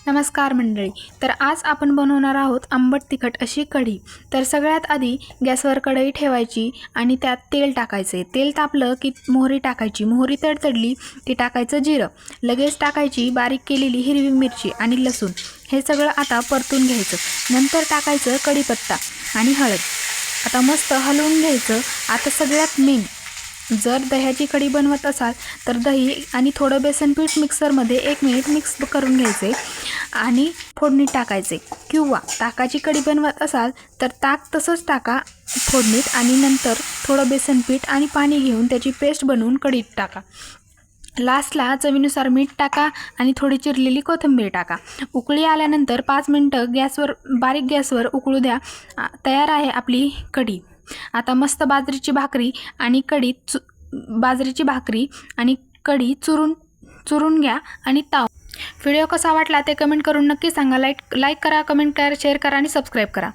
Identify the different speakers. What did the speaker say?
Speaker 1: नमस्कार मंडळी. तर आज आपण बनवणार आहोत आंबट तिखट अशी कढी. तर सगळ्यात आधी गॅसवर कढई ठेवायची आणि त्यात तेल टाकायचे. तेल तापलं की मोहरी टाकायची. मोहरी तडतडली की टाकायचं जिरं. लगेच टाकायची बारीक केलेली हिरवी मिरची आणि लसूण. हे सगळं आता परतून घ्यायचं. नंतर टाकायचं कढीपत्ता आणि हळद. आता मस्त हलवून घ्यायचं. आता सगळ्यात मेन, जर दह्याची कढी बनवत असाल तर दही आणि थोडं बेसन पीठ मिक्सरमध्ये 1 मिनिट मिक्स करून घ्यायचे आणि फोडणीत टाकायचे. किंवा ताकाची कढी बनवत असाल तर ताक तसंच टाका फोडणीत आणि नंतर थोडं बेसन पीठ आणि पाणी घेऊन त्याची पेस्ट बनवून कढीत टाका. लास्टला चवीनुसार मीठ टाका आणि थोडी चिरलेली कोथिंबीर टाका. उकळी आल्यानंतर 5 मिनिटं बारीक गॅसवर उकळू द्या. तयार आहे आपली कढी. आता मस्त बाजरीची भाकरी आणि कढी चुरून घ्या आणि व्हिडिओ कसा वाटला ते कमेंट करून नक्की सांगा. लाईक करा, कमेंट करा, शेअर करा आणि सबस्क्राईब करा.